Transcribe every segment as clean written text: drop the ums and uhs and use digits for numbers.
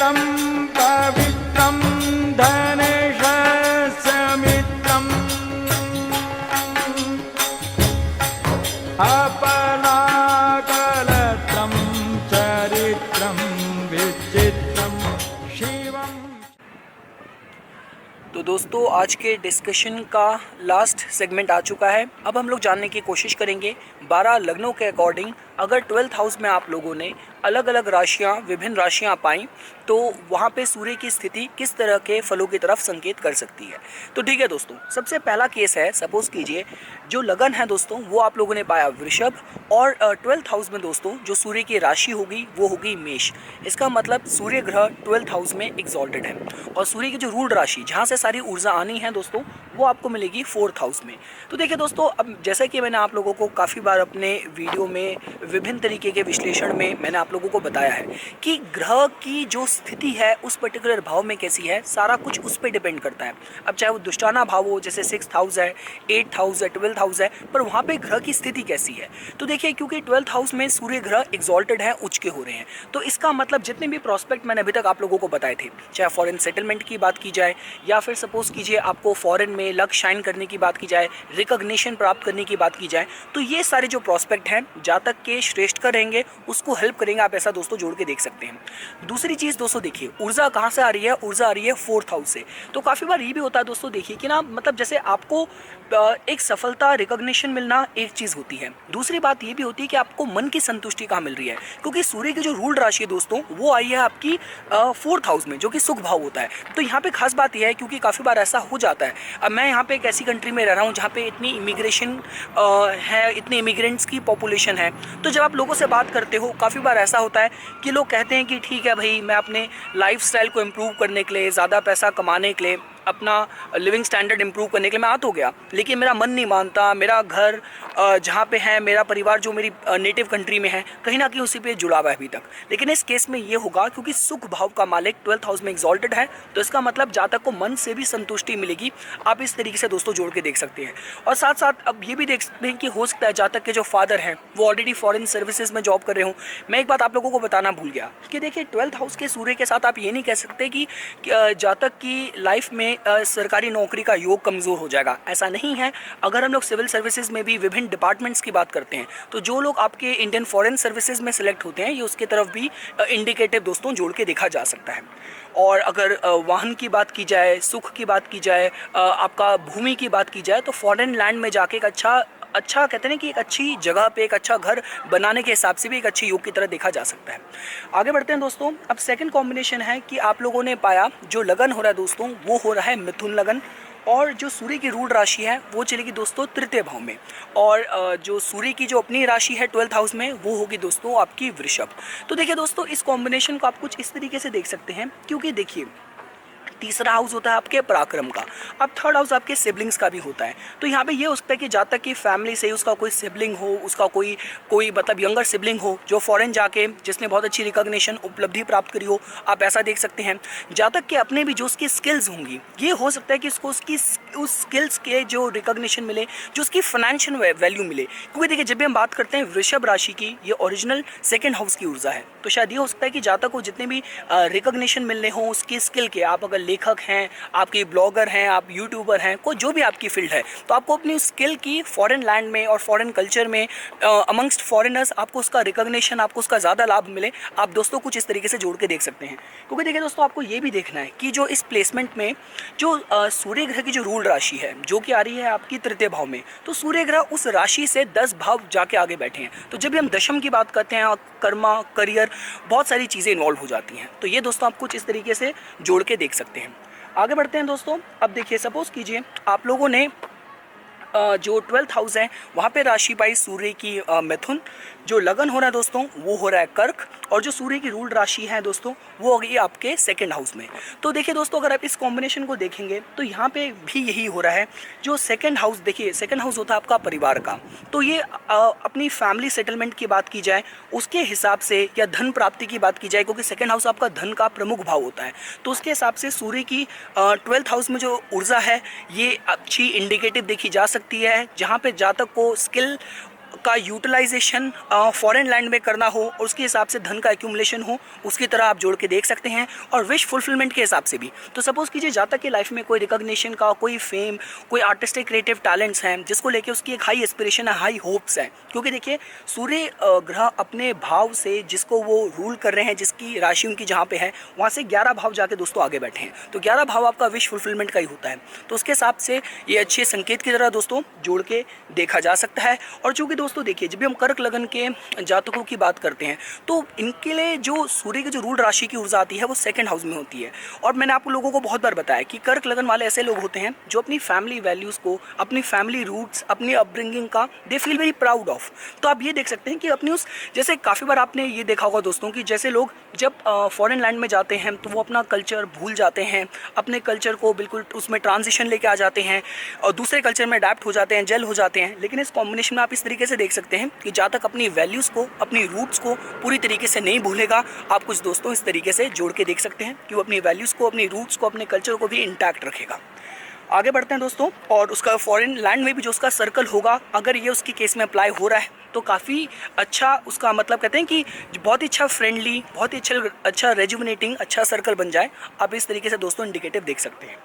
मित्रं पवित्रं धनेशस्य मित्रम् अपलाकलत्रं चरित्रं विचित्रं शिवम्। तो दोस्तों आज के डिस्कशन का लास्ट सेगमेंट आ चुका है। अब हम लोग जानने की कोशिश करेंगे 12 लग्नों के अकॉर्डिंग अगर 12th हाउस में आप लोगों ने अलग अलग राशियां, विभिन्न राशियां पाई तो वहां पे सूर्य की स्थिति किस तरह के फलों की तरफ संकेत कर सकती है। तो ठीक है दोस्तों, सबसे पहला केस है, सपोज कीजिए जो लगन है दोस्तों वो आप लोगों ने पाया वृषभ, और 12th हाउस में दोस्तों जो सूर्य की राशि होगी वो होगी मेष। इसका मतलब सूर्य ग्रह 12th हाउस में एग्जॉल्टेड है, और सूर्य की जो रूल राशि जहाँ से सारी ऊर्जा आनी है दोस्तों वो आपको मिलेगी 4th हाउस में। तो देखिए दोस्तों, अब जैसा कि मैंने आप लोगों को काफ़ी बार अपने वीडियो में विभिन्न तरीके के विश्लेषण में मैंने आप लोगों को बताया है कि ग्रह की जो स्थिति है उस पर्टिकुलर भाव में कैसी है, सारा कुछ उस पर डिपेंड करता है। अब चाहे वो दुष्टाना भाव हो, जैसे 6th हाउस है, 8th हाउस है, 12th हाउस है, पर वहाँ पे ग्रह की स्थिति कैसी है। तो देखिए, क्योंकि 12th हाउस में सूर्य ग्रह एग्जॉल्टेड है, उच्च के हो रहे हैं, तो इसका मतलब जितने भी प्रोस्पेक्ट मैंने अभी तक आप लोगों को बताए थे, चाहे फॉरेन सेटलमेंट की बात की जाए या फिर सपोज कीजिए आपको फॉरेन में लक शाइन करने की बात की जाए, रिकॉग्निशन प्राप्त करने की बात की जाए, तो ये सारे जो प्रोस्पेक्ट हैं जातक के श्रेष्ठ का रहेंगे, उसको हेल्प करेंगे। आप ऐसा दोस्तों जोड़ के देख सकते हैं। दूसरी चीज़ दोस्तों देखिए, ऊर्जा कहाँ से आ रही है, ऊर्जा आ रही है 4th हाउस से। तो काफ़ी बार ये भी होता है दोस्तों, देखिए कि ना, मतलब जैसे आपको एक सफलता, रिकॉग्निशन मिलना एक चीज़ होती है, दूसरी बात ये भी होती है कि आपको मन की संतुष्टि कहाँ मिल रही है, क्योंकि सूर्य की जो रूल राशि है दोस्तों वो आई है आपकी 4th हाउस में, जो कि सुख भाव होता है। तो यहाँ पे खास बात यह है, क्योंकि काफ़ी बार ऐसा हो जाता है, अब मैं यहाँ पे एक ऐसी कंट्री में रह रहा हूँ जहाँ पे इतनी इमिग्रेशन है, इतने इमिग्रेंट्स की पॉपुलेशन है, तो जब आप लोगों से बात करते हो काफ़ी बार ऐसा होता है कि लोग कहते हैं कि ठीक है भाई, मैं अपने लाइफस्टाइल को इम्प्रूव करने के लिए, ज़्यादा पैसा कमाने के लिए, अपना लिविंग स्टैंडर्ड इंप्रूव करने के लिए मैं आ तो गया, लेकिन मेरा मन नहीं मानता, मेरा घर जहाँ पे है, मेरा परिवार जो मेरी नेटिव कंट्री में है, कहीं ना कहीं उसी पे जुड़ा हुआ है अभी तक। लेकिन इस केस में ये होगा, क्योंकि सुख भाव का मालिक 12th हाउस में एग्जॉल्टेड है, तो इसका मतलब जातक को मन से भी संतुष्टि मिलेगी। आप इस तरीके से दोस्तों जोड़ के देख सकते हैं। और साथ साथ अब ये भी देख सकते हैं कि हो सकता है जातक के जो फादर हैं वो ऑलरेडी फॉरेन सर्विसेज में जॉब कर रहे हों। मैं एक बात आप लोगों को बताना भूल गया कि देखिए, 12th हाउस के सूर्य के साथ आप ये नहीं कह सकते कि जातक की लाइफ में सरकारी नौकरी का योग कमज़ोर हो जाएगा, ऐसा नहीं है। अगर हम लोग सिविल सर्विसेज में भी विभिन्न डिपार्टमेंट्स की बात करते हैं, तो जो लोग आपके इंडियन फॉरेन सर्विसेज में सिलेक्ट होते हैं, ये उसकी तरफ भी इंडिकेटिव दोस्तों जोड़ के देखा जा सकता है। और अगर वाहन की बात की जाए, सुख की बात की जाए, आपका भूमि की बात की जाए, तो फॉरेन लैंड में जाके एक अच्छा कहते हैं कि एक अच्छी जगह पे एक अच्छा घर बनाने के हिसाब से भी एक अच्छे योग की तरह देखा जा सकता है। आगे बढ़ते हैं दोस्तों। अब सेकंड कॉम्बिनेशन है कि आप लोगों ने पाया जो लगन हो रहा है दोस्तों वो हो रहा है मिथुन लगन, और जो सूर्य की रूल राशि है वो चलेगी दोस्तों 3य भाव में, और जो सूर्य की जो अपनी राशि है 12th हाउस में वो होगी दोस्तों आपकी वृषभ। तो देखिए दोस्तों, इस कॉम्बिनेशन को आप कुछ इस तरीके से देख सकते हैं, क्योंकि देखिए तीसरा हाउस होता है आपके पराक्रम का, अब 3rd हाउस आपके सिबलिंग्स का भी होता है। तो यहाँ पे ये हो सकता है कि जातक की फैमिली से उसका कोई सिबलिंग हो, उसका कोई मतलब यंगर सिबलिंग हो जो फॉरेन जाके जिसने बहुत अच्छी रिकॉग्निशन उपलब्धि प्राप्त करी हो, आप ऐसा देख सकते हैं। जातक के अपने भी जो उसकी स्किल्स होंगी, ये हो सकता है कि उसको उसकी उस स्किल्स के जो रिकॉग्निशन मिले, जो उसकी फाइनेंशियल वैल्यू मिले। क्योंकि देखिए, जब भी हम बात करते हैं वृषभ राशि की, ये ओरिजिनल 2nd हाउस की ऊर्जा है, तो शायद ये हो सकता है कि जातक को जितने भी रिकॉग्निशन मिलने हो उसकी स्किल के, आप अगर लेखक हैं, आपके ब्लॉगर हैं, आप यूट्यूबर हैं, कोई जो भी आपकी फील्ड है, तो आपको अपनी स्किल की फॉरेन लैंड में और फॉरेन कल्चर में अमंगस्ट फॉरेनर्स आपको उसका रिकॉग्निशन, आपको उसका ज़्यादा लाभ मिले। आप दोस्तों कुछ इस तरीके से जोड़ के देख सकते हैं। क्योंकि देखिए दोस्तों, आपको ये भी देखना है कि जो इस प्लेसमेंट में जो सूर्य ग्रह की जो रूल राशि है जो कि आ रही है आपकी 3य भाव में, तो सूर्य ग्रह उस राशि से 10 भाव जाके आगे बैठे हैं। तो जब भी हम दशम की बात करते हैं, कर्मा, करियर, बहुत सारी चीज़ें इन्वॉल्व हो जाती हैं। तो ये दोस्तों आप कुछ इस तरीके से जोड़ के देख सकते हैं। आगे बढ़ते हैं दोस्तों। अब देखिए, सपोज कीजिए आप लोगों ने जो 12th हाउस है वहाँ पे राशि पाई सूर्य की मिथुन, जो लगन हो रहा है दोस्तों वो हो रहा है कर्क, और जो सूर्य की रूल राशि है दोस्तों वो हो गई आपके 2nd हाउस में। तो देखिए दोस्तों, अगर आप इस कॉम्बिनेशन को देखेंगे तो यहाँ पे भी यही हो रहा है। जो 2nd हाउस, देखिए 2nd हाउस होता है आपका परिवार का, तो ये अपनी फैमिली सेटलमेंट की बात की जाए उसके हिसाब से, या धन प्राप्ति की बात की जाए, क्योंकि 2nd हाउस आपका धन का प्रमुख भाव होता है, तो उसके हिसाब से सूर्य की 12th हाउस में जो ऊर्जा है ये अच्छी इंडिकेटिव देखी जा सकती है, जहाँ पे जातक को स्किल का यूटिलाइजेशन फॉरेन लैंड में करना हो और उसके हिसाब से धन का एक्यूमुलेशन हो, उसकी तरह आप जोड़ के देख सकते हैं। और विश फुलफिलमेंट के हिसाब से भी, तो सपोज कीजिए जातक की लाइफ में कोई रिकॉग्निशन का, कोई फेम, कोई आर्टिस्टिक क्रिएटिव टैलेंट्स हैं जिसको लेके उसकी एक हाई एस्पिरेशन है, हाई होप्स हैं। क्योंकि देखिए सूर्य ग्रह अपने भाव से जिसको वो रूल कर रहे हैं, जिसकी राशि उनकी जहाँ पे है, वहाँ से 11 भाव जाके दोस्तों आगे बैठे हैं। तो 11 भाव आपका विश फुलफिलमेंट का ही होता है। तो उसके हिसाब से ये अच्छे संकेत की तरह दोस्तों जोड़ के देखा जा सकता है। और चूँकि दोस्तों देखिए जब भी हम कर्क लगन के जातकों की बात करते हैं तो इनके लिए जो सूर्य की जो रूल राशि की ऊर्जा आती है वो सेकंड हाउस में होती है। और मैंने आप लोगों को बहुत बार बताया कि कर्क लगन वाले ऐसे लोग होते हैं जो अपनी फैमिली वैल्यूज़ को, अपनी फैमिली रूट्स, अपनी अपब्रिंगिंग का they feel very proud of. तो आप ये देख सकते हैं कि अपनी उस, जैसे काफ़ी बार आपने ये देखा होगा दोस्तों कि जैसे लोग जब फॉरेन लैंड में जाते हैं तो वो अपना कल्चर भूल जाते हैं, अपने कल्चर को बिल्कुल उसमें ट्रांजिशन लेके आ जाते हैं और दूसरे कल्चर में अडैप्ट हो जाते हैं, जेल हो जाते हैं। लेकिन इस कॉम्बिनेशन में आप इस तरीके से देख सकते हैं कि जातक अपनी वैल्यूज़ को, अपनी रूट्स को पूरी तरीके से नहीं भूलेगा। आप कुछ दोस्तों इस तरीके से जोड़ के देख सकते हैं कि वो अपनी वैल्यूज़ को, अपनी रूट्स को, अपने कल्चर को भी इंटैक्ट रखेगा। आगे बढ़ते हैं दोस्तों। और उसका फॉरेन लैंड में भी जो उसका सर्कल होगा, अगर ये उसकी केस में अप्लाई हो रहा है तो काफ़ी अच्छा, उसका मतलब कहते हैं कि बहुत ही अच्छा फ्रेंडली, बहुत ही अच्छा रेजुविनेटिंग अच्छा सर्कल बन जाए। आप इस तरीके से दोस्तों इंडिकेटिव देख सकते हैं।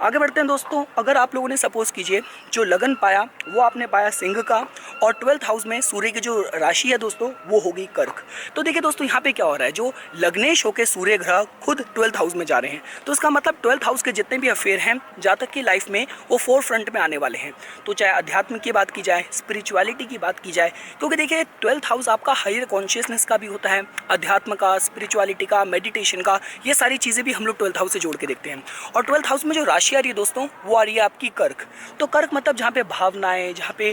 आगे बढ़ते हैं दोस्तों। अगर आप लोगों ने सपोज कीजिए जो लगन पाया वो आपने पाया सिंह का और 12th हाउस में सूर्य की जो राशि है दोस्तों वो होगी कर्क। तो देखिए दोस्तों यहाँ पे क्या हो रहा है, जो लग्नेश होकर सूर्य ग्रह खुद 12th हाउस में जा रहे हैं, तो इसका मतलब 12th हाउस के जितने भी अफेयर हैं जातक की लाइफ में वो फोर फ्रंट में आने वाले हैं। तो चाहे अध्यात्म की बात की जाए, स्पिरिचुअलिटी की बात की जाए, क्योंकि देखिए 12th हाउस आपका हायर कॉन्शियसनेस का भी होता है, अध्यात्म का, स्पिरिचुअलिटी का, मेडिटेशन का, ये सारी चीज़ें भी हम लोग 12th हाउस से जोड़ के देखते हैं। और 12th हाउस में जो राशि आ रही है दोस्तों वो आ रही है आपकी कर्क। तो कर्क मतलब जहाँ पे भावनाएं, जहाँ पे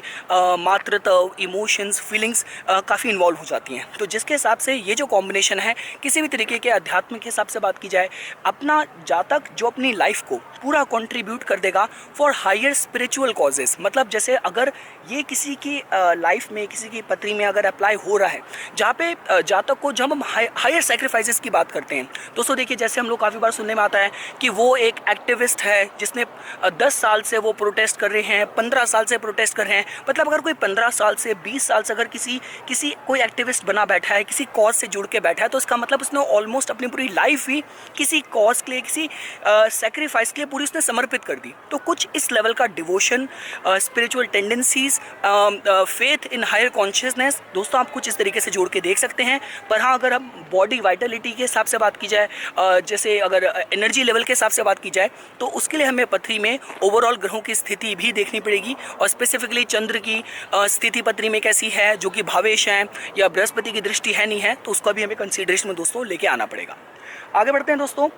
मातृत्व, इमोशंस, फीलिंग्स काफ़ी इन्वॉल्व हो जाती हैं। तो जिसके हिसाब से ये जो कॉम्बिनेशन है, किसी भी तरीके के अध्यात्म के हिसाब से बात की जाए, अपना जातक जो अपनी लाइफ को पूरा कंट्रीब्यूट कर देगा फॉर हायर स्पिरिचुअल कॉजेस। मतलब जैसे अगर ये किसी की लाइफ में, किसी की पत्री में अगर अप्लाई हो रहा है, जहाँ पे जातक को, जब हम हायर सेक्रीफाइसेस की बात करते हैं दोस्तों, देखिए जैसे हम लोग काफ़ी बार सुनने में आता है कि वो एक एक्टिविस्ट है जिसने 10 साल से वो प्रोटेस्ट कर रहे हैं, 15 साल से प्रोटेस्ट कर रहे हैं। मतलब अगर कोई 15 साल से 20 साल से अगर किसी कोई एक्टिविस्ट बना बैठा है, किसी कॉज से जुड़ के बैठा है, तो इसका मतलब उसने ऑलमोस्ट अपनी पूरी लाइफ ही किसी कॉज के लिए, किसी सेक्रीफाइस के लिए पूरी उसने समर्पित कर दी। तो कुछ इस लेवल का devotion, spiritual tendencies, faith in higher consciousness दोस्तों आप कुछ इस तरीके से जोड़ के देख सकते हैं। पर हाँ, अगर हम बॉडी वाइटलिटी के हिसाब से बात की जाए, जैसे अगर एनर्जी लेवल के हिसाब से बात की जाए, तो उसके लिए हमें पथरी में ओवरऑल ग्रहों की स्थिति भी देखनी पड़ेगी और स्पेसिफिकली चंद्र की स्थिति पथरी में कैसी है, जो कि भावेश है या बृहस्पति की दृष्टि है नहीं है, तो उसका भी हमें कंसीडरेशन में दोस्तों लेके आना पड़ेगा। आगे बढ़ते हैं दोस्तों।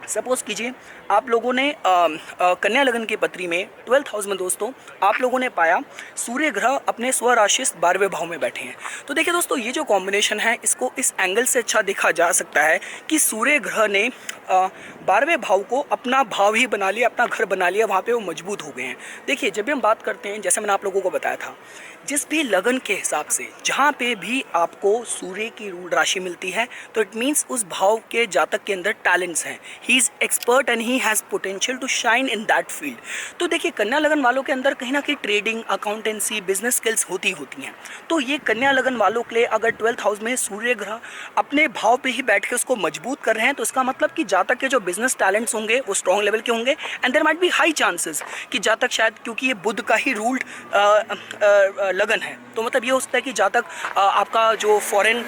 सपोज कीजिए आप लोगों ने कन्या लगन की पत्री में 12th हाउस में दोस्तों आप लोगों ने पाया सूर्य ग्रह अपने स्वराशि 12वें भाव में बैठे हैं। तो देखिए दोस्तों ये जो कॉम्बिनेशन है इसको इस एंगल से अच्छा देखा जा सकता है कि सूर्य ग्रह ने 12वें भाव को अपना भाव ही बना लिया, अपना घर बना लिया, वहाँ पे वो मजबूत हो गए हैं। देखिए जब भी हम बात करते हैं, जैसे मैंने आप लोगों को बताया था, जिस भी लगन के हिसाब से जहाँ पे भी आपको सूर्य की रूल राशि मिलती है तो इट मीन्स उस भाव के जातक के अंदर टैलेंट्स हैं, he is expert and he has potential to shine in that field. तो देखिए कन्या लगन वालों के अंदर कहीं ना कहीं ट्रेडिंग, अकाउंटेंसी, बिजनेस स्किल्स होती हैं। तो ये कन्या लगन वालों के लिए अगर 12th हाउस में सूर्य ग्रह अपने भाव पे ही बैठ के उसको मजबूत कर रहे हैं, तो इसका मतलब कि जातक के जो बिजनेस टैलेंट्स होंगे वो स्ट्रॉन्ग लेवल के होंगे and there might be high chances कि जातक शायद, क्योंकि ये बुध का ही रूल्ड लगन है, तो मतलब ये हो सकता है कि जातक आपका जो फॉरेन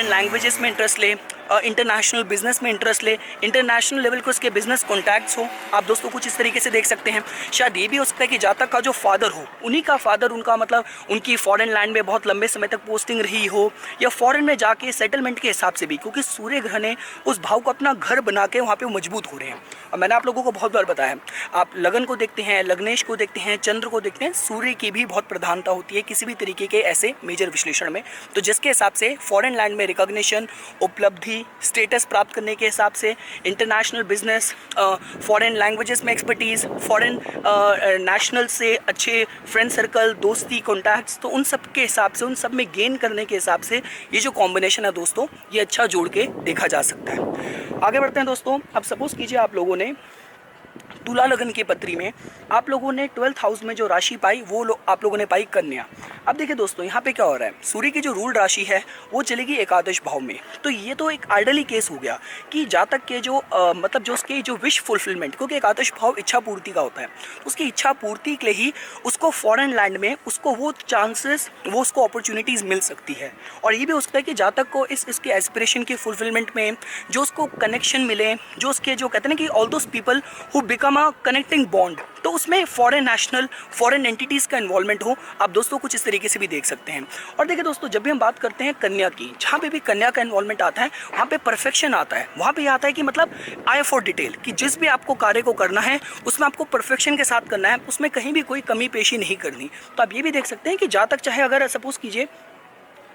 लैंग्वेजेस में इंटरेस्ट ले, इंटरनेशनल बिजनेस में इंटरेस्ट ले, इंटरनेशनल लेवल के उसके बिजनेस कॉन्टैक्ट्स हो। आप दोस्तों कुछ इस तरीके से देख सकते हैं। शायद ये भी हो सकता है कि जातक का जो फादर हो, उन्हीं का फादर, उनका मतलब उनकी फॉरेन लैंड में बहुत लंबे समय तक पोस्टिंग रही हो, या फॉरेन में जाके सेटलमेंट के हिसाब से भी, क्योंकि सूर्य ग्रह ने उस भाव को अपना घर बना के वहाँ पर मजबूत हो रहे हैं। और मैंने आप लोगों को बहुत बार बताया, आप लगन को देखते हैं, लग्नेश को देखते हैं, चंद्र को देखते हैं, सूर्य की भी बहुत प्रधानता होती है किसी भी तरीके के ऐसे मेजर विश्लेषण में। तो जिसके हिसाब से फॉरेन लैंड में रिकॉग्निशन, उपलब्धि, स्टेटस प्राप्त करने के हिसाब से, इंटरनेशनल बिजनेस, फॉरेन लैंग्वेजेस में एक्सपर्टीज़, फॉरेन नेशनल से अच्छे फ्रेंड सर्कल, दोस्ती, कॉन्टैक्ट्स, तो उन सब के हिसाब से, उन सब में गेन करने के हिसाब से ये जो कॉम्बिनेशन है दोस्तों ये अच्छा जोड़ के देखा जा सकता है। आगे बढ़ते हैं दोस्तों। अब सपोज कीजिए आप लोगों ने तुला लगन की पत्री में आप लोगों ने 12th हाउस में जो राशि पाई वो आप लोगों ने पाई कन्या। अब देखिए दोस्तों, यहाँ पे क्या हो रहा है, सूर्य की जो रूल राशि है वो चलेगी एकादश भाव में। तो ये तो एक आइडली केस हो गया कि जातक के जो मतलब जो उसके जो विश फुलफिलमेंट, क्योंकि एकादश भाव इच्छा पूर्ति का होता है, तो उसकी इच्छा पूर्ति के लिए ही उसको फॉरेन लैंड में उसको वो चांसेस, वो उसको अपॉर्चुनिटीज़ मिल सकती है। और ये भी हो सकता है कि जातक को इसके एस्पिरेशन की फुलफिलमेंट में जो उसको कनेक्शन मिले, जो उसके जो कहते हैं ना कि all those people who become a connecting bond, तो उसमें फॉरेन नेशनल फॉरेन एंटिटीज़ का इन्वॉल्वमेंट हो। आप दोस्तों कुछ इस तरीके से भी देख सकते हैं। और देखिए दोस्तों, जब भी हम बात करते हैं कन्या की, जहाँ पे भी कन्या का इन्वॉल्वमेंट आता है वहाँ पे परफेक्शन आता है। वहाँ पे आता है कि मतलब आई फॉर डिटेल, कि जिस भी आपको कार्य को करना है उसमें आपको परफेक्शन के साथ करना है, उसमें कहीं भी कोई कमी पेशी नहीं करनी। तो आप ये भी देख सकते हैं कि जातक चाहे अगर सपोज कीजिए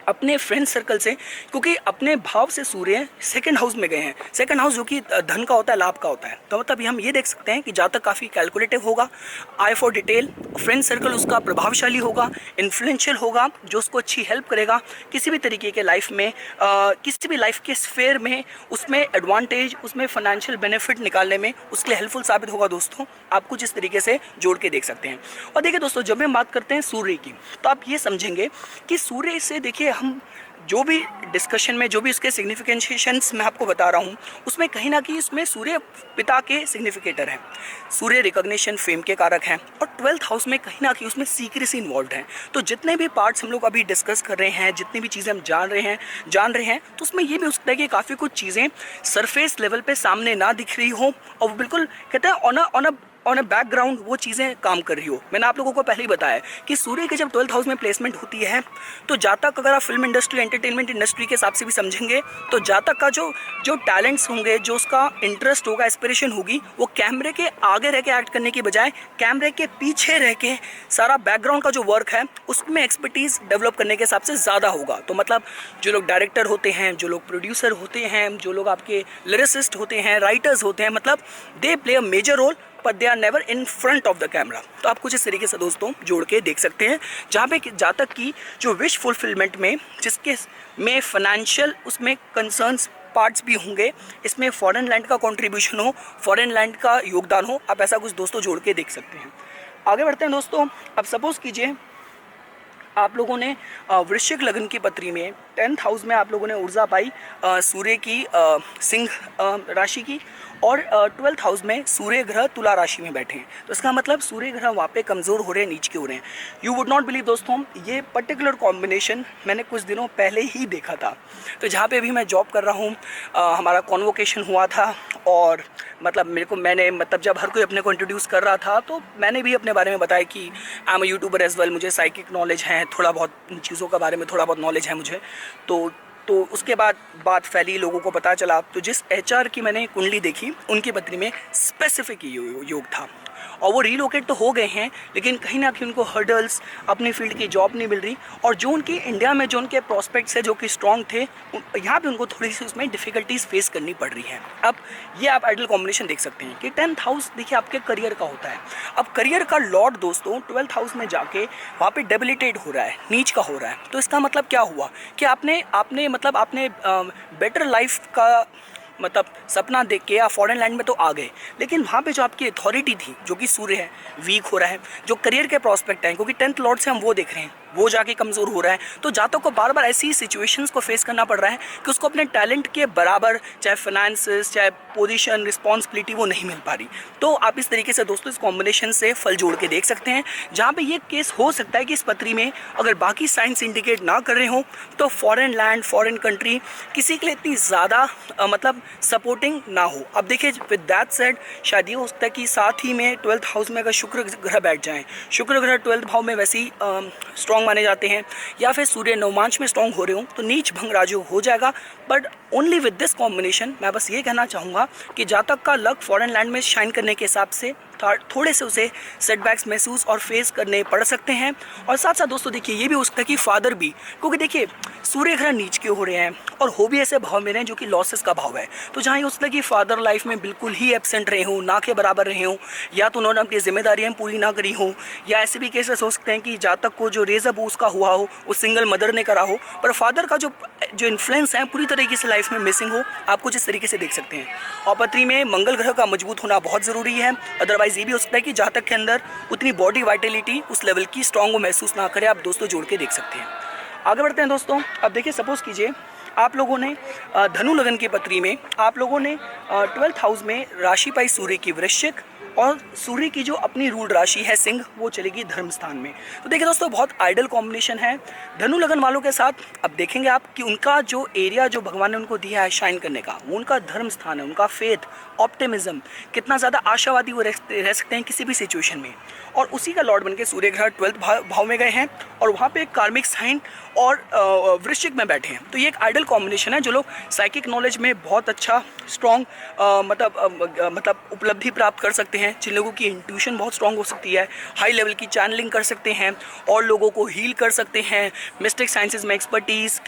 अपने फ्रेंड सर्कल से, क्योंकि अपने भाव से सूर्य सेकंड हाउस में गए हैं, सेकंड हाउस जो कि धन का होता है, लाभ का होता है, तो मतलब हम ये देख सकते हैं कि जातक काफ़ी कैलकुलेटिव होगा, I for detail, friend circle उसका प्रभावशाली होगा, इन्फ्लुएंशियल होगा, जो उसको अच्छी हेल्प करेगा किसी भी तरीके के लाइफ में, किसी भी लाइफ के स्फेयर में, उसमें एडवांटेज, उसमें फाइनेंशियल बेनिफिट निकालने में उसके लिए हेल्पफुल साबित होगा। दोस्तों आप कुछ इस तरीके से जोड़ के देख सकते हैं। और देखिए दोस्तों, जब हम बात करते हैं सूर्य की, तो आप ये समझेंगे कि सूर्य से देखिए हम जो भी डिस्कशन में जो भी उसके सिग्निफिकेशंस मैं आपको बता रहा हूँ, उसमें कहीं ना कहीं इसमें सूर्य पिता के सिग्निफिकेटर हैं, सूर्य रिकॉग्निशन फेम के कारक हैं, और 12th हाउस में कहीं ना कहीं उसमें सीक्रेसी इन्वॉल्व है। तो जितने भी पार्ट्स हम लोग अभी डिस्कस कर रहे हैं, जितनी भी चीज़ें हम जान रहे हैं, तो उसमें ये भी हो सकता है कि काफ़ी कुछ चीज़ें सरफेस लेवल पे सामने ना दिख रही हो, और वो बिल्कुल कहते हैं ऑन अ बैकग्राउंड वो चीज़ें काम कर रही हो। मैंने आप लोगों को पहले ही बताया कि सूर्य के जब 12th हाउस में प्लेसमेंट होती है, तो जातक, अगर आप फिल्म इंडस्ट्री, एंटरटेनमेंट इंडस्ट्री के हिसाब से भी समझेंगे, तो जातक का जो टैलेंट्स होंगे, जो उसका इंटरेस्ट होगा, एस्पिरेशन होगी, वो कैमरे के आगे रह के एक्ट करने की बजाय कैमरे के पीछे रह के सारा बैकग्राउंड का जो वर्क है उसमें एक्सपर्टीज़ डेवलप करने के हिसाब से ज़्यादा होगा। तो मतलब जो लोग डायरेक्टर होते हैं, जो लोग प्रोड्यूसर होते हैं, जो लोग आपके लिरिसिस्ट होते हैं, राइटर्स होते हैं, मतलब they play a major role, but they are never in front of the camera. तो आप कुछ इस तरीके से दोस्तों जोड़ के देख सकते हैं, जहाँ पे जातक की जो विश फुलफिलमेंट में, जिसके में फाइनेंशियल उसमें कंसर्न्स पार्ट्स भी होंगे, इसमें फॉरेन लैंड का कंट्रीब्यूशन हो, फॉरेन लैंड का योगदान हो, आप ऐसा कुछ दोस्तों जोड़ के देख सकते हैं। आगे बढ़ते हैं दोस्तों। अब सपोज कीजिए आप लोगों ने वृश्चिक लगन की पत्री में 10th हाउस में आप लोगों ने ऊर्जा पाई सूर्य की सिंह राशि की, और 12th हाउस में सूर्य ग्रह तुला राशि में बैठे हैं। तो इसका मतलब सूर्य ग्रह वहाँ पे कमज़ोर हो रहे हैं, नीच के हो रहे हैं। यू वुड नॉट बिलीव दोस्तों, ये पर्टिकुलर कॉम्बिनेशन मैंने कुछ दिनों पहले ही देखा था। तो जहाँ पे भी मैं जॉब कर रहा हूँ, हमारा कॉन्वोकेशन हुआ था, और मतलब मैंने जब हर कोई अपने को इंट्रोड्यूस कर रहा था, तो मैंने भी अपने बारे में बताया कि I am a YouTuber as well, मुझे साइकिक नॉलेज है, थोड़ा बहुत इन चीज़ों के बारे में थोड़ा बहुत नॉलेज है मुझे। तो उसके बाद बात फैली, लोगों को पता चला। तो जिस HR की मैंने कुंडली देखी, उनकी पत्री में स्पेसिफिक योग था, और वो रीलोकेट तो हो गए हैं, लेकिन कहीं ना कहीं उनको हर्डल्स, अपनी फील्ड की जॉब नहीं मिल रही, और जो उनकी इंडिया में जो उनके प्रॉस्पेक्ट्स है जो कि स्ट्रॉन्ग थे, यहाँ पे उनको थोड़ी सी उसमें डिफ़िकल्टीज फेस करनी पड़ रही है। अब ये आप आइडल कॉम्बिनेशन देख सकते हैं कि 10th हाउस देखिए आपके करियर का होता है। अब करियर का लॉर्ड दोस्तों 12th हाउस में जाके वहाँ पे डेबिलिटेट हो रहा है, नीच का हो रहा है। तो इसका मतलब क्या हुआ कि आपने बेटर लाइफ का सपना देख के या फॉरेन लैंड में तो आ गए, लेकिन वहाँ पे जो आपकी अथॉरिटी थी, जो कि सूर्य है, वीक हो रहा है। जो करियर के प्रॉस्पेक्ट हैं, क्योंकि 10th लॉर्ड से हम वो देख रहे हैं, वो जाके कमज़ोर हो रहा है। तो जातक को बार बार ऐसी सिचुएशंस को फेस करना पड़ रहा है कि उसको अपने टैलेंट के बराबर, चाहे फाइनेंसेस, चाहे पोजीशन, रिस्पॉन्सिबिलिटी, वो नहीं मिल पा रही। तो आप इस तरीके से दोस्तों इस कॉम्बिनेशन से फल जोड़ के देख सकते हैं, जहाँ पे ये केस हो सकता है कि इस पत्री में अगर बाकी साइंस इंडिकेट ना कर रहे हों, तो फॉरेन लैंड, फॉरेन कंट्री किसी के लिए इतनी ज़्यादा सपोर्टिंग ना हो। अब देखिए विद दैट सेड, शायद ये हो सकता है कि साथ ही में 12th हाउस में अगर शुक्र ग्रह बैठ जाएं, शुक्र ग्रह 12th भाव में वैसे ही स्ट्रॉन्ग माने जाते हैं, या फिर सूर्य नवमांश में स्ट्रॉन्ग हो रहे हो, तो नीच भंग राजयोग हो जाएगा। But only with this combination मैं बस ये कहना चाहूँगा कि जातक का लक फॉरेन लैंड में शाइन करने के हिसाब से थोड़े से उसे सेटबैक्स महसूस और फेस करने पड़ सकते हैं। और साथ साथ दोस्तों देखिए ये भी हो सकता है कि फादर भी, क्योंकि देखिए सूर्य ग्रह नीच के हो रहे हैं और हो भी ऐसे भाव में रहे हैं जो कि लॉसेस का भाव है। तो जहाँ ये हो सकता है कि फादर लाइफ में बिल्कुल ही एब्सेंट रहे हों, ना के बराबर रहे हों, या तो उन्होंने अपनी जिम्मेदारियाँ पूरी ना करी हों, या ऐसे भी केसेस हो सकते हैं कि जातक को जो रेजअप उसका हुआ हो वो सिंगल मदर ने करा हो, पर फादर का जो इन्फ्लुएंस है पूरी तरीके से लाइफ में मिसिंग हो। आप कुछ इस तरीके से देख सकते हैं। और पत्री में मंगल ग्रह का मजबूत होना बहुत ज़रूरी है। अदरवाइज ये भी हो सकता है कि जातक के अंदर उतनी बॉडी वाइटलिटी उस लेवल की स्ट्रॉन्ग वो महसूस ना करे। आप दोस्तों जोड़ के देख सकते हैं। आगे बढ़ते हैं दोस्तों। अब देखिए सपोज कीजिए आप लोगों ने धनु लगन की पत्री में आप लोगों ने 12th हाउस में राशि पाई सूर्य की वृश्चिक, और सूर्य की जो अपनी रूल राशि है सिंह वो चलेगी धर्म स्थान में। तो देखिए दोस्तों बहुत आइडल कॉम्बिनेशन है धनु लगन वालों के साथ। अब देखेंगे आप कि उनका जो एरिया जो भगवान ने उनको दिया है शाइन करने का, वो उनका धर्म स्थान है, उनका फेथ, ऑप्टिमिज्म, कितना ज़्यादा आशावादी वो रह सकते हैं किसी भी सिचुएशन में। और उसी का लॉर्ड बनके सूर्य ग्रह 12th भाव में गए हैं और वहाँ पे एक कार्मिक साइन और वृश्चिक में बैठे हैं। तो ये एक आइडल कॉम्बिनेशन है। जो लोग साइकिक नॉलेज में बहुत अच्छा स्ट्रॉन्ग मतलब उपलब्धि प्राप्त कर सकते हैं, जिन लोगों की इंट्यूशन बहुत स्ट्रॉन्ग हो सकती है, हाई लेवल की चैनलिंग कर सकते हैं और लोगों को हील कर सकते हैं, मिस्टिक साइंसेज में एक्सपर्टीज़,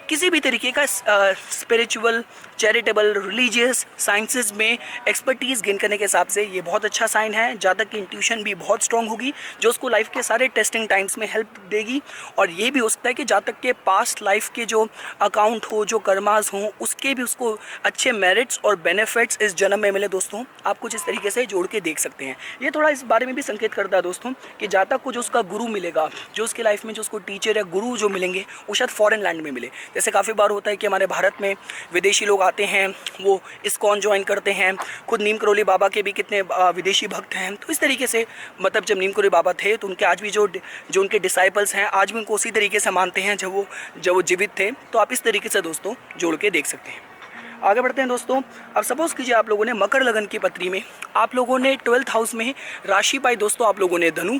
किसी भी तरीके का स्पिरिचुअल, चैरिटेबल, रिलीजियस साइंसेज में एक्सपर्टीज़ गेन करने के हिसाब से ये बहुत अच्छा साइन है। जातक की इंट्यूशन भी बहुत स्ट्रॉन्ग होगी जो उसको लाइफ के सारे टेस्टिंग टाइम्स में हेल्प देगी। और ये भी हो सकता है कि जातक के पास्ट लाइफ के जो अकाउंट हो, जो कर्मास हों, उसके भी उसको अच्छे मेरिट्स और बेनिफिट्स इस जन्म में मिले। दोस्तों आप कुछ इस तरीके से जोड़ के देख सकते हैं। ये थोड़ा इस बारे में भी संकेत करता है दोस्तों कि जातक को जो उसका गुरु मिलेगा, जो उसकी लाइफ में जो उसको टीचर या गुरु जो मिलेंगे वो शायद फॉरेन लैंड में मिले। जैसे काफ़ी बार होता है कि हमारे भारत में विदेशी लोग आते हैं, वो इस्कॉन ज्वाइन करते हैं। खुद नीम करोली बाबा के भी कितने विदेशी भक्त हैं। तो इस तरीके से मतलब जब नीम करोली बाबा थे तो उनके आज भी जो उनके डिसाइपल्स हैं आज भी उनको उसी तरीके से मानते हैं जब वो जीवित थे। तो आप इस तरीके से दोस्तों जोड़ के देख सकते हैं। आगे बढ़ते हैं दोस्तों। अब सपोज कीजिए आप लोगों ने मकर लगन की पत्री में आप लोगों ने 12th हाउस में राशि पाई दोस्तों आप लोगों ने धनु,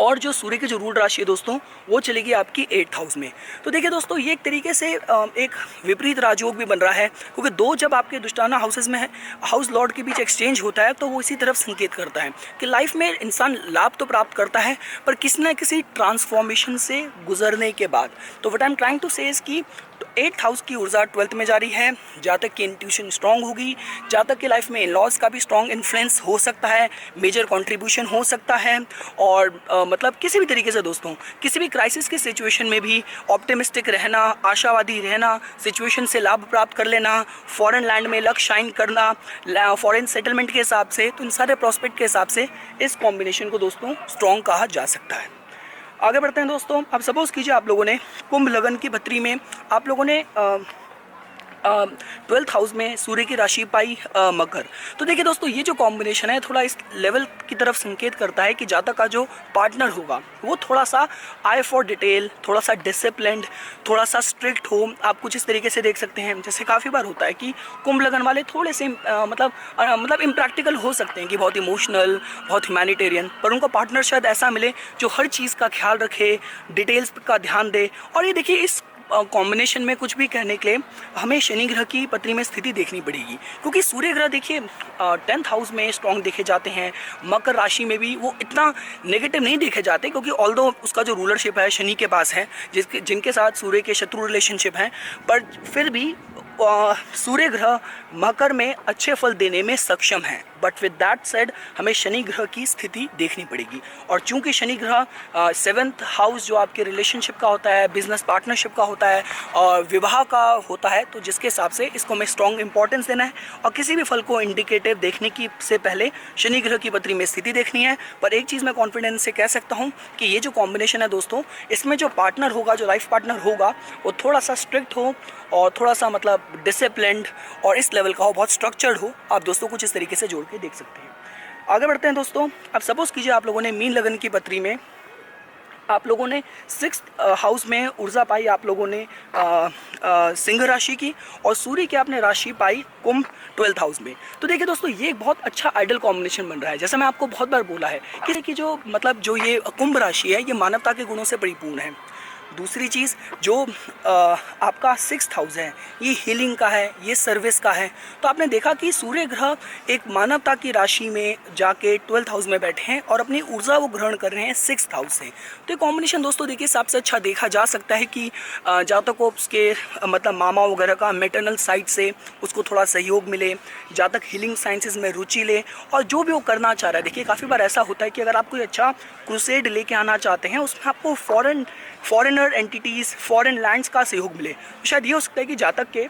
और जो सूर्य की जो रूल राशि है दोस्तों वो चलेगी आपकी 8th हाउस में। तो देखिए दोस्तों ये एक तरीके से एक विपरीत राजयोग भी बन रहा है, क्योंकि दो जब आपके दुष्टाना हाउसेस में है, हाउस लॉर्ड के बीच एक्सचेंज होता है तो वो इसी तरफ संकेत करता है कि लाइफ में इंसान लाभ तो प्राप्त करता है पर किसी न किसी ट्रांसफॉर्मेशन से गुजरने के बाद। तो what I am trying to say is कि 8th हाउस की ऊर्जा 12th में जा रही है। जातक की इंट्यूशन स्ट्रांग होगी, जातक की लाइफ में इन-लॉज का भी स्ट्रांग इन्फ्लुएंस हो सकता है, मेजर कंट्रीब्यूशन हो सकता है। और मतलब किसी भी तरीके से दोस्तों किसी भी क्राइसिस की सिचुएशन में भी ऑप्टिमिस्टिक रहना, आशावादी रहना, सिचुएशन से लाभ प्राप्त कर लेना, फॉरेन लैंड में लक शाइन करना, फॉरेन सेटलमेंट के हिसाब से, तो इन सारे प्रोस्पेक्ट के हिसाब से इस कॉम्बिनेशन को दोस्तों स्ट्रॉन्ग कहा जा सकता है। आगे बढ़ते हैं दोस्तों। अब सपोज कीजिए आप लोगों ने कुंभ लगन की पत्री में आप लोगों ने 12th हाउस में सूर्य की राशि पाई मकर। तो देखिए दोस्तों ये जो कॉम्बिनेशन है थोड़ा इस लेवल की तरफ संकेत करता है कि जातक का जो पार्टनर होगा वो थोड़ा सा आई फॉर डिटेल, थोड़ा सा डिसिप्लिन्ड, थोड़ा सा स्ट्रिक्ट हो। आप कुछ इस तरीके से देख सकते हैं। जैसे काफ़ी बार होता है कि कुंभ लगन वाले थोड़े से मतलब इम्प्रैक्टिकल हो सकते हैं कि बहुत इमोशनल, बहुत ह्यूमैनिटेरियन, पर उनका पार्टनर शायद ऐसा मिले जो हर चीज़ का ख्याल रखे, डिटेल्स का ध्यान दे। और ये देखिए इस कॉम्बिनेशन में कुछ भी कहने के लिए हमें शनि ग्रह की पत्री में स्थिति देखनी पड़ेगी, क्योंकि सूर्य ग्रह देखिए 10th हाउस में स्ट्रॉन्ग देखे जाते हैं, मकर राशि में भी वो इतना नेगेटिव नहीं देखे जाते, क्योंकि ऑल्दो उसका जो रूलरशिप है शनि के पास है, जिनके साथ सूर्य के शत्रु रिलेशनशिप हैं, पर फिर भी सूर्य ग्रह मकर में अच्छे फल देने में सक्षम है। बट विद दैट सेड हमें शनि ग्रह की स्थिति देखनी पड़ेगी। और चूंकि शनि ग्रह 7th हाउस जो आपके रिलेशनशिप का होता है, बिजनेस पार्टनरशिप का होता है और विवाह का होता है, तो जिसके हिसाब से इसको हमें स्ट्रॉन्ग इंपॉर्टेंस देना है और किसी भी फल को इंडिकेटिव देखने की से पहले शनि ग्रह की पत्री में स्थिति देखनी है। पर एक चीज़ मैं कॉन्फिडेंस से कह सकता हूँ कि ये जो कॉम्बिनेशन है दोस्तों, इसमें जो पार्टनर होगा, जो लाइफ पार्टनर होगा, वो थोड़ा सा स्ट्रिक्ट हो और थोड़ा सा मतलब डिसिप्लिन्ड और इस लेवल का हो, बहुत स्ट्रक्चर्ड हो। आप दोस्तों कुछ इस तरीके से जोड़ के देख सकते हैं। आगे बढ़ते हैं दोस्तों। अब सपोज कीजिए आप लोगों ने मीन लगन की पत्री में आप लोगों ने 6th हाउस में ऊर्जा पाई आप लोगों ने सिंह राशि की, और सूर्य की आपने राशि पाई कुंभ 12th हाउस में। तो देखिए दोस्तों ये एक बहुत अच्छा आइडल कॉम्बिनेशन बन रहा है। जैसा मैं आपको बहुत बार बोला है कि जो ये कुंभ राशि है ये मानवता के गुणों से परिपूर्ण है। दूसरी चीज़ जो आपका 6th हाउस है ये हीलिंग का है, ये सर्विस का है। तो आपने देखा कि सूर्य ग्रह एक मानवता की राशि में जाके 12th हाउस में बैठे हैं और अपनी ऊर्जा वो ग्रहण कर रहे हैं 6th हाउस से। तो ये कॉम्बिनेशन दोस्तों देखिए सबसे अच्छा देखा जा सकता है कि जातक को उसके मतलब मामा वगैरह का मैटरनल साइड से उसको थोड़ा सहयोग मिले, जातक हीलिंग साइंसेज में रुचि ले और जो भी वो करना चाह रहा है। देखिए काफ़ी बार ऐसा होता है कि अगर आप कोई अच्छा क्रूसेड लेके आना चाहते हैं उसमें आपको फॉरेनर एंटिटीज़, फॉरेन लैंड्स का सहयोग मिले। शायद ये हो सकता है कि जातक के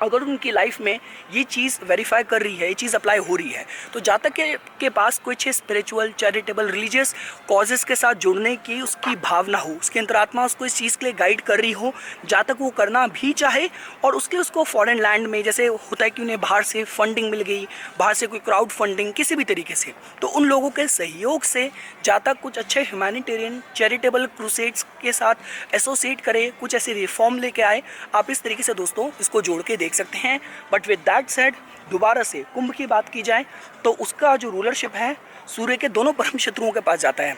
अगर उनकी लाइफ में ये चीज़ वेरीफाई कर रही है, ये चीज़ अप्लाई हो रही है, तो जातक के पास कुछ स्पिरिचुअल, चैरिटेबल, रिलीजियस कॉजेज़ के साथ जुड़ने की उसकी भावना हो, उसकी अंतरात्मा उसको इस चीज़ के लिए गाइड कर रही हो, जातक वो करना भी चाहे और उसको फॉरेन लैंड में जैसे होता है कि उन्हें बाहर से फंडिंग मिल गई, बाहर से कोई क्राउड फंडिंग किसी भी तरीके से, तो उन लोगों के सहयोग से जातक कुछ अच्छे ह्यूमैनिटेरियन चैरिटेबल क्रूसेड्स के साथ एसोसिएट करे, कुछ ऐसे रिफॉर्म लेके आए। आप इस तरीके से दोस्तों इसको जोड़ के देख सकते हैं। बट विद दैट सेड, दोबारा से कुंभ की बात की जाए तो उसका जो रूलरशिप है सूर्य के दोनों परम शत्रुओं के पास जाता है,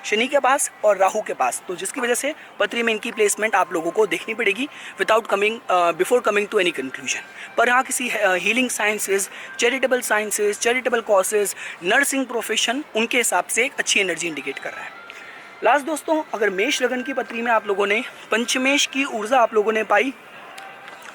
शनि के पास और राहु के पास। तो जिसकी वजह से पत्री में इनकी प्लेसमेंट आप लोगों को देखनी पड़ेगी without coming before coming to any conclusion. पर यहाँ किसी healing sciences, charitable sciences, charitable causes, nursing profession उनके हिसाब से एक अच्छी एनर्जी इंडिकेट कर रहा है। लास्ट दोस्तों, अगर मेष लगन की पत्री में आप लोगों ने पंचमेश की ऊर्जा आप लोगों ने पाई,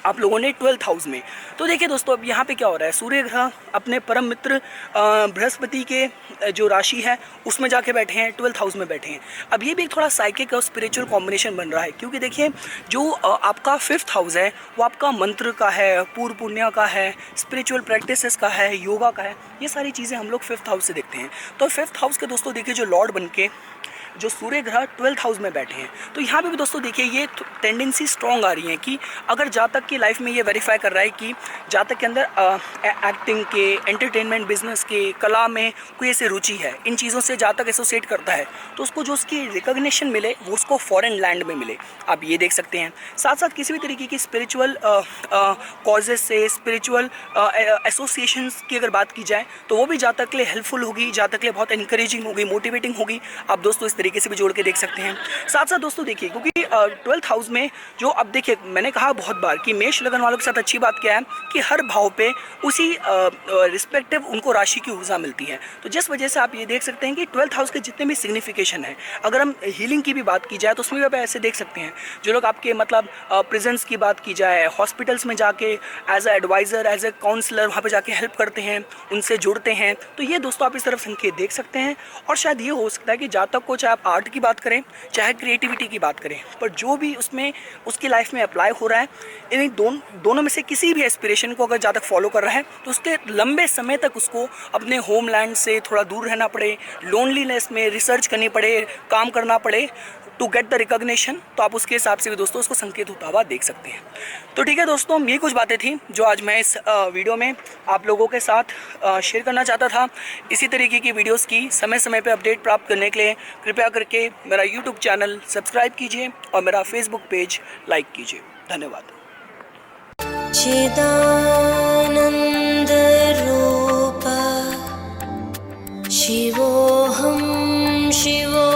आप लोगों ने 12th हाउस में, तो देखिए दोस्तों अब यहाँ पे क्या हो रहा है, सूर्य ग्रह अपने परम मित्र बृहस्पति के जो राशि है उसमें जाके बैठे हैं, 12th हाउस में बैठे हैं। अब ये भी एक थोड़ा साइकिक और स्पिरिचुअल कॉम्बिनेशन बन रहा है, क्योंकि देखिए जो आपका 5th हाउस है वो आपका मंत्र का है, पूर्व पुण्य का है, स्पिरिचुअल प्रैक्टिसेस का है, योगा का है। ये सारी चीज़ें हम लोग 5th हाउस से देखते हैं। तो 5th हाउस के दोस्तों देखिए जो लॉर्ड बन के जो सूर्य ग्रह 12th हाउस में बैठे हैं, तो यहाँ पे भी दोस्तों देखिए ये टेंडेंसी स्ट्रॉन्ग आ रही है कि अगर जातक की लाइफ में ये वेरीफाई कर रहा है कि जातक के अंदर एक्टिंग के, एंटरटेनमेंट बिजनेस के, कला में कोई ऐसी रुचि है, इन चीज़ों से जातक एसोसिएट करता है, तो उसको जो उसकी रिकॉग्निशन मिले वो उसको फॉरेन लैंड में मिले। आप ये देख सकते हैं। साथ साथ किसी भी तरीके की स्पिरिचुअल कॉजेज से, स्पिरिचुअल एसोसिएशंस की अगर बात की जाए तो वो भी जातक के लिए हेल्पफुल होगी, जातक के लिए बहुत इनकरेजिंग होगी, मोटिवेटिंग होगी। आप दोस्तों इस तरीके से भी जोड़ के देख सकते हैं। साथ साथ दोस्तों देखिए, क्योंकि 12th हाउस में जो अब देखिए मैंने कहा बहुत बार कि मेष लगन वालों के साथ अच्छी बात क्या है कि हर भाव पे उसी रिस्पेक्टिव उनको राशि की ऊर्जा मिलती है। तो जिस वजह से आप ये देख सकते हैं कि 12th हाउस के जितने भी सिग्निफिकेशन है, अगर हम हीलिंग की भी बात की जाए तो उसमें भी आप ऐसे देख सकते हैं, जो लोग आपके मतलब प्रेजेंस की बात की जाए, हॉस्पिटल्स में जाके as a adviser, as a counsellor वहाँ पर जाके हेल्प करते हैं, उनसे जुड़ते हैं। तो ये दोस्तों आप इस तरफ संकेत देख सकते हैं। और शायद ये हो सकता है कि जातक को चाहे आप आर्ट की बात करें, चाहे क्रिएटिविटी की बात करें, पर जो भी उसमें उसकी लाइफ में अप्लाई हो रहा है, इन दोनों में से किसी भी एस्पिरेशन को अगर जातक फॉलो कर रहा है तो उसके लंबे समय तक उसको अपने होमलैंड से थोड़ा दूर रहना पड़े, लोनलीनेस में रिसर्च करनी पड़े, काम करना पड़े टू गेट द रिकॉग्निशन। तो आप उसके हिसाब से भी दोस्तों उसको संकेत होता हुआ देख सकते हैं। तो ठीक है दोस्तों, ये कुछ बातें थी जो आज मैं इस वीडियो में आप लोगों के साथ शेयर करना चाहता था। इसी तरीके की वीडियोस की समय समय पे अपडेट प्राप्त करने के लिए कृपया करके मेरा यूट्यूब चैनल सब्सक्राइब कीजिए और मेरा फेसबुक पेज लाइक कीजिए। धन्यवाद। चिदानंद रूप शिवोऽहं शिवो